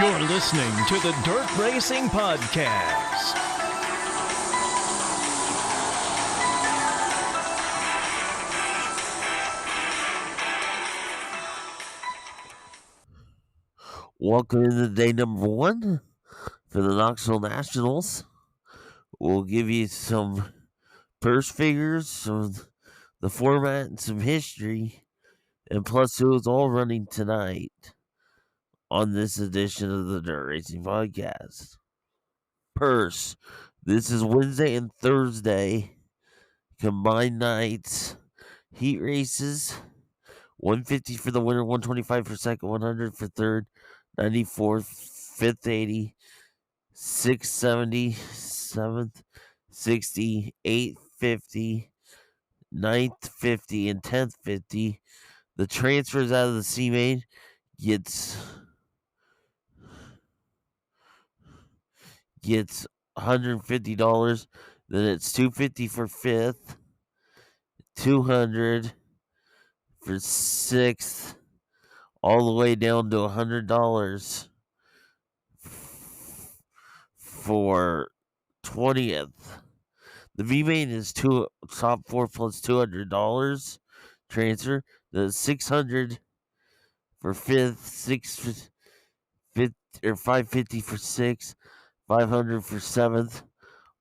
You're listening to the Dirt Racing Podcast. Welcome to day number 1 for the Knoxville Nationals. We'll give you some purse figures, some the format, and some history, and plus who's all running tonight on this edition of the Dirt Racing Podcast. Purse. This is Wednesday and Thursday, combined nights, heat races, 150 for the winner, 125 for second, 100 for third, 94, fifth 80, 670, 7th 60, 8th 50, 9th 50, and 10th 50. The transfers out of the C main gets $150. Then it's $250 for 5th, $200 for 6th, all the way down to $100 for 20th. The V main is top 4 plus $200 transfer. The $600 for 5th, 550 for 6th, $500 for 7th,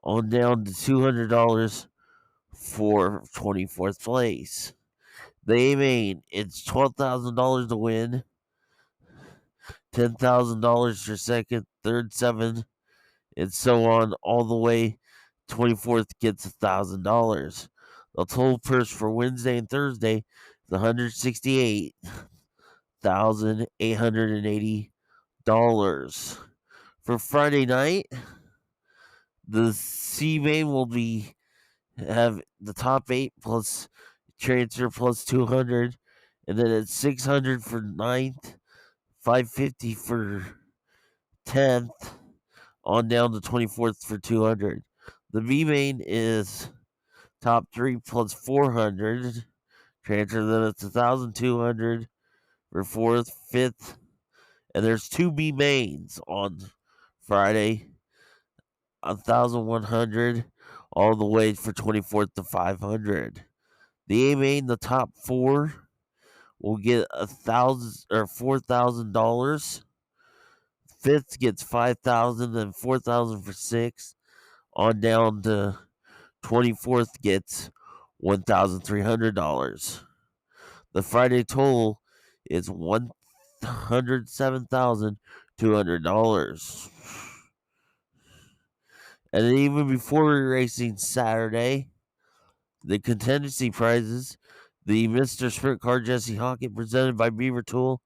on down to $200 for 24th place. The A main, it's $12,000 to win, $10,000 for second, third $7,000, and so on, all the way. 24th gets $1,000. The total purse for Wednesday and Thursday is $168,880. For Friday night, the C main will have the top 8 plus transfer plus 200, and then it's 600 for 9th, 550 for 10th, on down to 24th for 200. The B main is top 3 plus 400 transfer, then it's 1,200 for 4th, 5th, and there's 2 B mains on Friday, 1,100 all the way for 24th to 500. The A main, the top 4 will get $4,000. 5th gets $5,000, then $4,000 for 6th, on down to 24th gets $1,300. The Friday total is $107,200. And then even before racing Saturday, the contingency prizes, the Mr. Sprint Car Jesse Hockett presented by Beaver Tool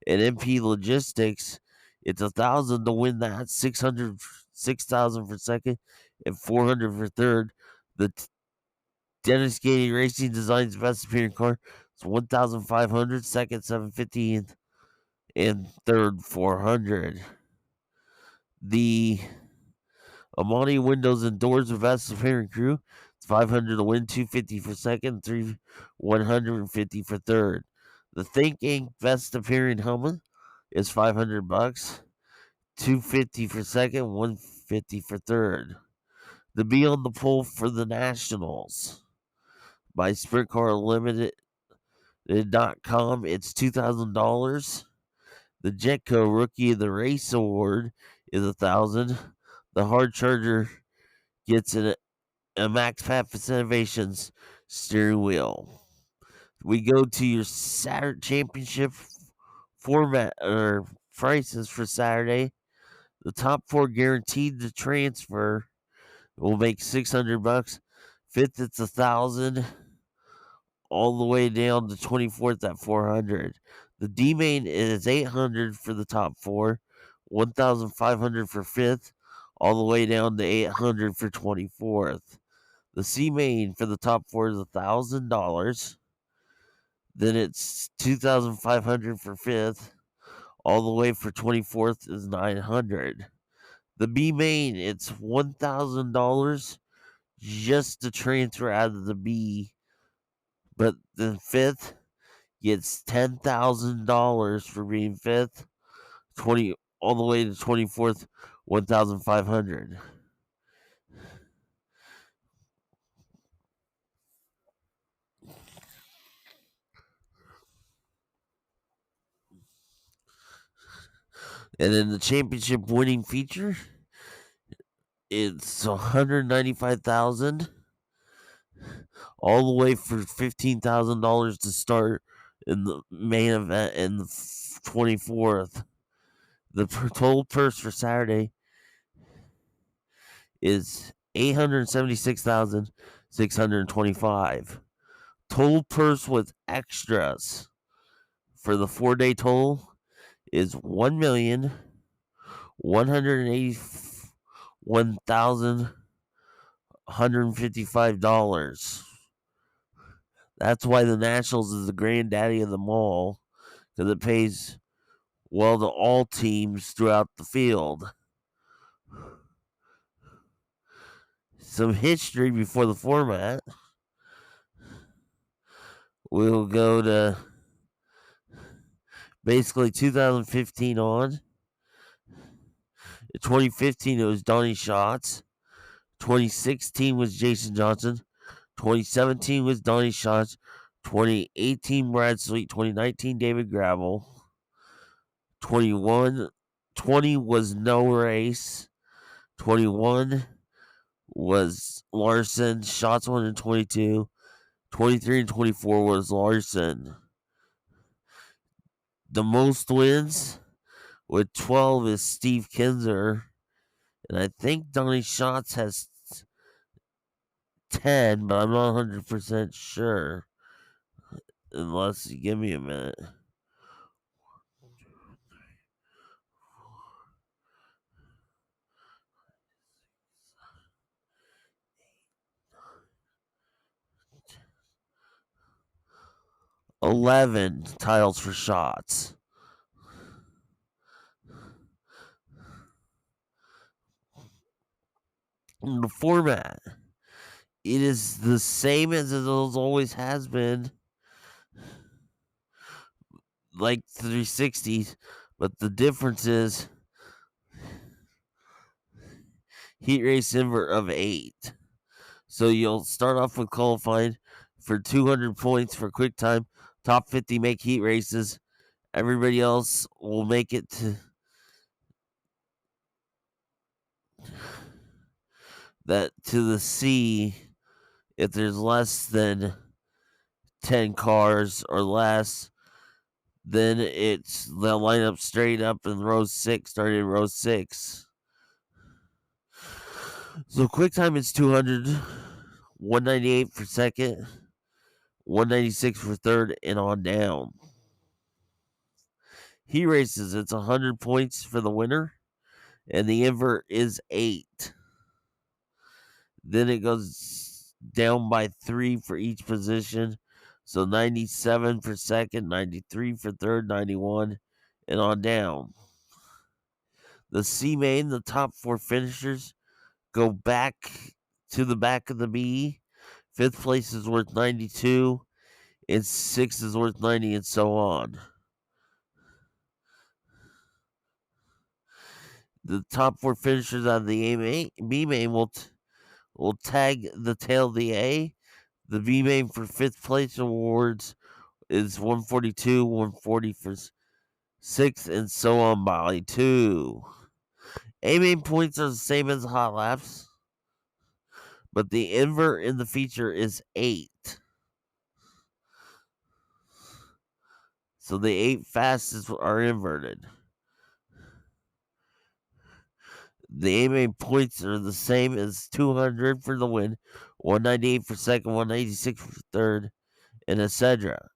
and MP Logistics, it's $1,000 to win that, $6,000 for second, and $400 for third. The Dennis Gainey Racing Designs best appearing car, it's $1,500, second $750, and third $400. The Amani Windows and Doors of best appearing crew, it's $500 to win, $250 for second, $150 for third. The Think Inc. best appearing helmet is $500, $250 for second, $150 for third. The Be on the Pole for the Nationals by Sprint Car Limited.com, it's $2,000. The Jetco Rookie of the Race Award is $1,000. The Hard Charger gets a Max Pappas Innovations steering wheel. We go to your Saturday championship format or prices for Saturday. The top 4 guaranteed to transfer will make $600. 5th, it's $1,000, all the way down to 24th at $400. The D main is $800 for the top 4, $1,500 for 5th, all the way down to $800 for 24th. The C main for the top 4 is $1,000. Then it's $2,500 for 5th, all the way for 24th is $900. The B main, it's $1,000 just to transfer out of the B, but the 5th gets $10,000 for being 5th, all the way to 24th, 1,500. And then the championship winning feature, it's 195,000, all the way for $15,000 to start in the main event in the 24th. The total purse for Saturday is 876,625. Total purse with extras for the 4-day total is $1,181,155. That's why the Nationals is the granddaddy of them all, because it pays well to all teams throughout the field. Some history before the format. We'll go to basically 2015 on. In 2015, it was Donnie Schatz. 2016 was Jason Johnson. 2017 was Donnie Schatz. 2018, Brad Sweet. 2019, David Gravel. 20 was no race. 21 was Larson. Schatz won in 22. 23 and 24 was Larson. The most wins with 12 is Steve Kinzer. And I think Donnie Schatz has 10, but I'm not 100% sure. Unless you give me a minute. $11 titles for Schatz. The format, it is the same as it always has been, like 360s, but the difference is heat race invert of 8. So you'll start off with qualifying for 200 points for quick time. Top 50 make heat races. Everybody else will make it to the C if there's less than 10 cars or less. Then they'll line up straight up in row 6, starting in row 6. So quick time is 200, 198 for second, 196 for third, and on down. Heat races, it's 100 points for the winner, and the invert is 8. Then it goes down by 3 for each position. So 97 for second, 93 for third, 91, and on down. The C main, the top 4 finishers, go back to the back of the B. 5th place is worth 92, and 6th is worth 90, and so on. The top 4 finishers out of the B main will tag the tail of the A. The B main for 5th place awards is 142, 140 for 6th, and so on by 2. A main points are the same as the hot laps, but the invert in the feature is 8. So the 8 fastest are inverted. The A main points are the same as 200 for the win, 198 for second, 186 for third, and etc.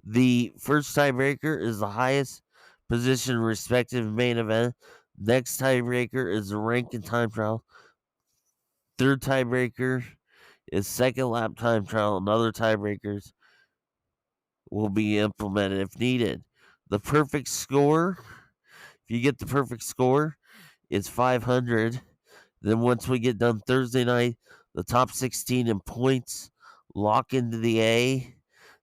The first tiebreaker is the highest position respective main event. Next tiebreaker is the rank and time trial. Third tiebreaker is second lap time trial, and other tiebreakers will be implemented if needed. The perfect score, if you get the perfect score, is 500. Then once we get done Thursday night, the top 16 in points lock into the A.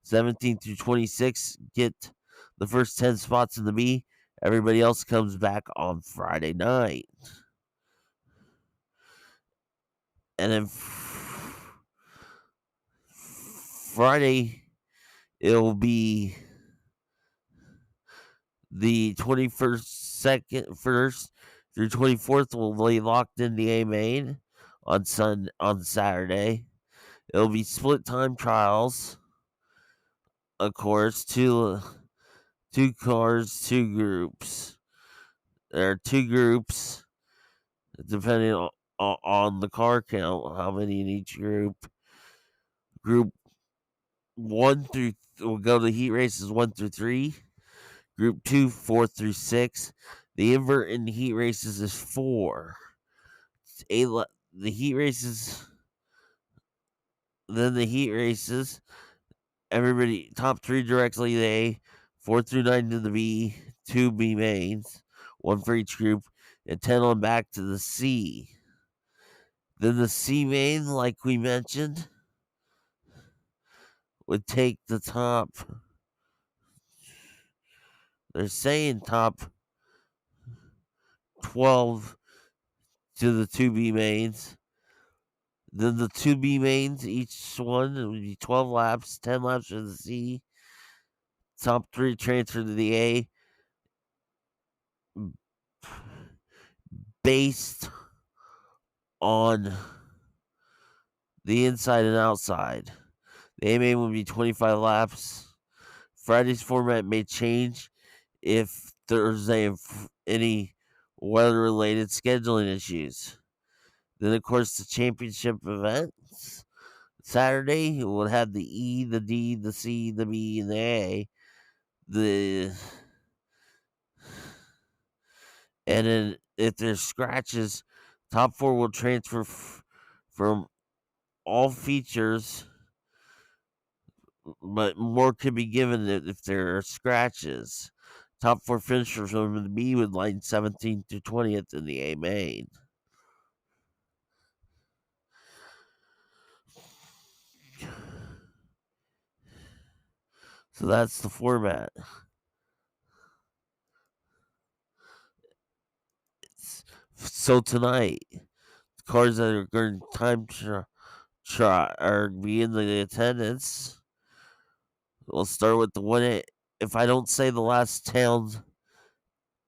17 through 26 get the first 10 spots in the B. Everybody else comes back on Friday night. And then Friday, it'll be the 21st, 1st through 24th will be locked in the A main on Saturday. It'll be split time trials, of course, two cars, two groups. There are two groups, depending on the car count, how many in each group. Group 1 through will go to heat races 1 through 3. Group 2, 4 through 6. The invert in the heat races is 4. The heat races, then the heat races, everybody, top 3 directly to A, 4 through 9 to the B, 2 B mains, 1 for each group, and 10 on back to the C. Then the C main, like we mentioned, would take the top. They're saying top 12 to the 2B mains. Then the 2B mains, each one, it would be 12 laps, 10 laps for the C. Top 3 transfer to the A. Based on the inside and outside. The A main would be 25 laps. Friday's format may change if there's any weather-related scheduling issues. Then, of course, the championship events. Saturday will have the E, the D, the C, the B, and the A. And then if there's scratches, top 4 will transfer from all features, but more can be given if there are scratches. Top 4 finishers from the B would line 17th to 20th in the A main. So that's the format. So tonight, the cars that are going to time try are be in the attendance. We'll start with the 1A. If I don't say the last town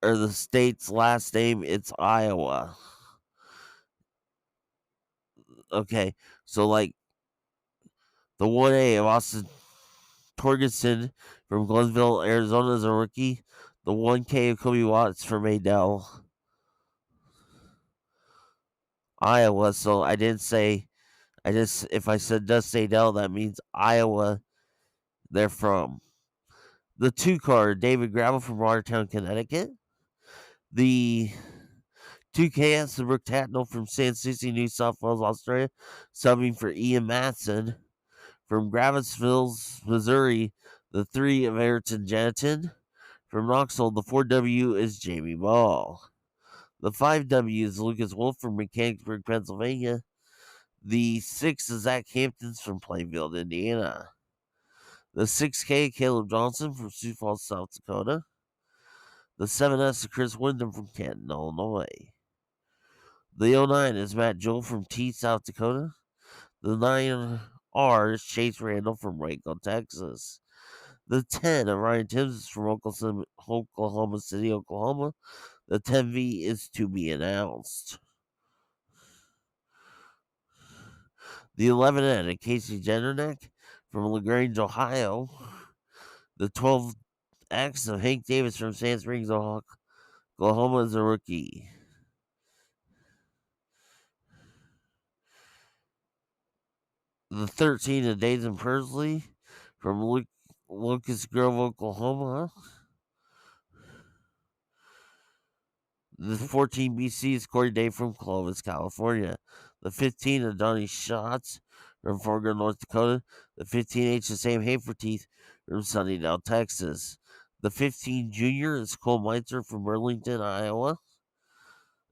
or the state's last name, it's Iowa. Okay, so like the 1A of Austin Torgerson from Glenville, Arizona is a rookie. The 1K of Kobe Watts from Adel, Iowa. So I didn't say, if I said Dust Adel, that means Iowa they're from. The 2 car, David Gravel from Watertown, Connecticut. The 2KS, the Brooke Tatnell from San Souci, New South Wales, Australia, subbing for Ian Matson. From Gravesville, Missouri, the 3 of Ayrton Janton. From Knoxville, the 4W is Jamie Ball. The 5W is Lucas Wolf from Mechanicsburg, Pennsylvania. The 6 is Zach Hamptons from Plainfield, Indiana. The 6K, Caleb Johnson from Sioux Falls, South Dakota. The 7S is Chris Wyndham from Canton, Illinois. The 09 is Matt Joel from T, South Dakota. The 9R is Chase Randall from Waco, Texas. The 10 of Ryan Timms is from Oklahoma City, Oklahoma. The 10V is to be announced. The 11N of Casey Jennerneck from LaGrange, Ohio. The 12X of Hank Davis from Sand Springs, Oklahoma is a rookie. The 13 of Dayton Pursley from Lucas Grove, Oklahoma. The 14 BC is Corey Day from Clovis, California. The 15 of Donnie Schatz from Fargo, North Dakota. The 15H is Sam Haferteeth from Sunnydale, Texas. The 15 Junior is Cole Meitzer from Burlington, Iowa.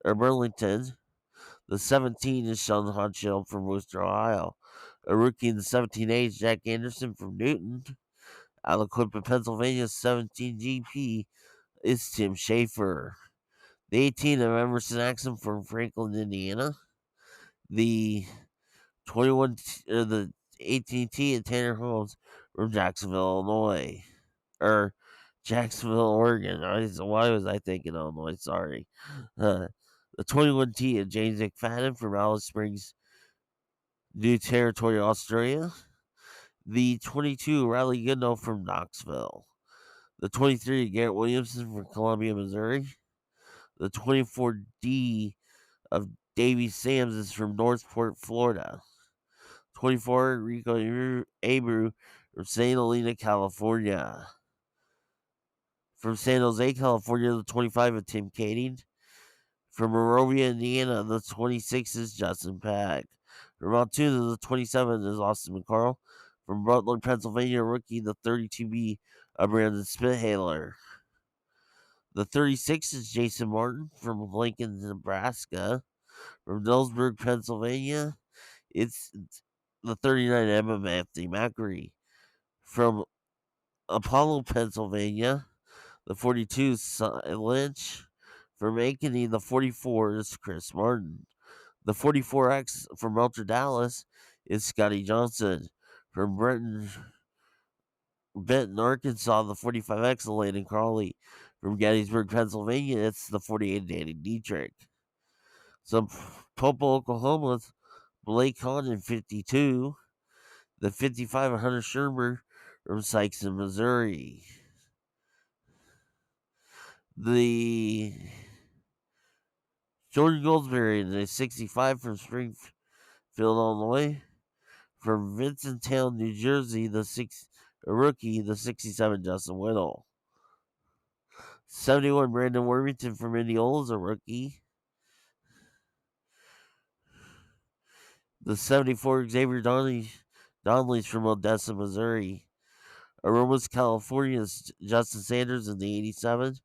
Or Burlington. The 17 is Sean Hodgshill from Worcester, Ohio. A rookie in the 17H, Jack Anderson from Newton, Out of Clipper, Pennsylvania, 17 GP is Tim Schaefer. The 18 of Emerson Axum from Franklin, Indiana. The 21 the 18T of Tanner Holmes from Jacksonville, Illinois. Or Jacksonville, Oregon. Why was I thinking Illinois? Sorry. The 21T of James McFadden from Alice Springs, New Territory, Australia. The 22 Riley Goodnow from Knoxville. The 23 Garrett Williamson from Columbia, Missouri. The 24D of Davy Sams is from Northport, Florida. 24 Rico Abreu from St. Helena, California. From San Jose, California, the 25 of Tim Kading. From Monrovia, Indiana, the 26 is Justin Peck. From Altoona, the 27 is Austin McCarl. From Rutland, Pennsylvania, rookie, the 32B of Brandon Spithaler. The 36 is Jason Martin from Lincoln, Nebraska. From Dillsburg, Pennsylvania, it's the 39 of Anthony Macri. From Apollo, Pennsylvania, the 42 is Cy Lynch. From Ankeny, the 44 is Chris Martin. The 44X from Ultra Dallas is Scotty Johnson. From Benton, Arkansas, the 45X is Landon Crawley. From Gettysburg, Pennsylvania, it's the 48 Danny Dietrich. Some Popo, Oklahoma, Blake Hahn in 52. The 55 of Hunter Shermer from Sykes in Missouri. The Jordan Goldsberry in the 65 from Springfield, Illinois. From Vincenttown, New Jersey, the rookie, the 67 Justin Whittle. 71 Brandon Worthington from Indianola is a rookie. The 74 Xavier Donnelly's from Odessa, Missouri. Aromas, California's Justin Sanders in the 87.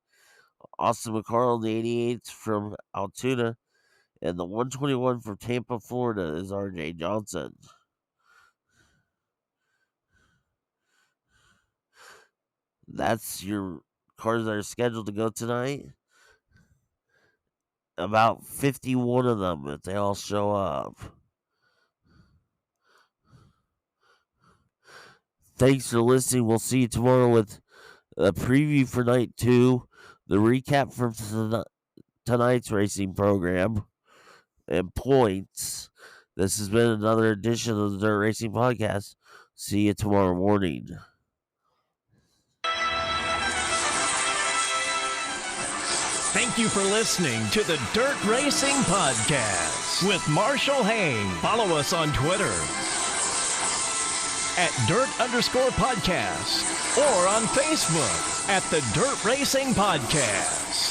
Austin McCarl in the 88 from Altoona. And the 121 from Tampa, Florida is RJ Johnson. That's your cars that are scheduled to go tonight. About 51 of them, if they all show up. Thanks for listening. We'll see you tomorrow with a preview for night 2, the recap from tonight's racing program, and points. This has been another edition of the Dirt Racing Podcast. See you tomorrow morning. Thank you for listening to the Dirt Racing Podcast with Marshall Hain. Follow us on Twitter at Dirt_podcast or on Facebook at the Dirt Racing Podcast.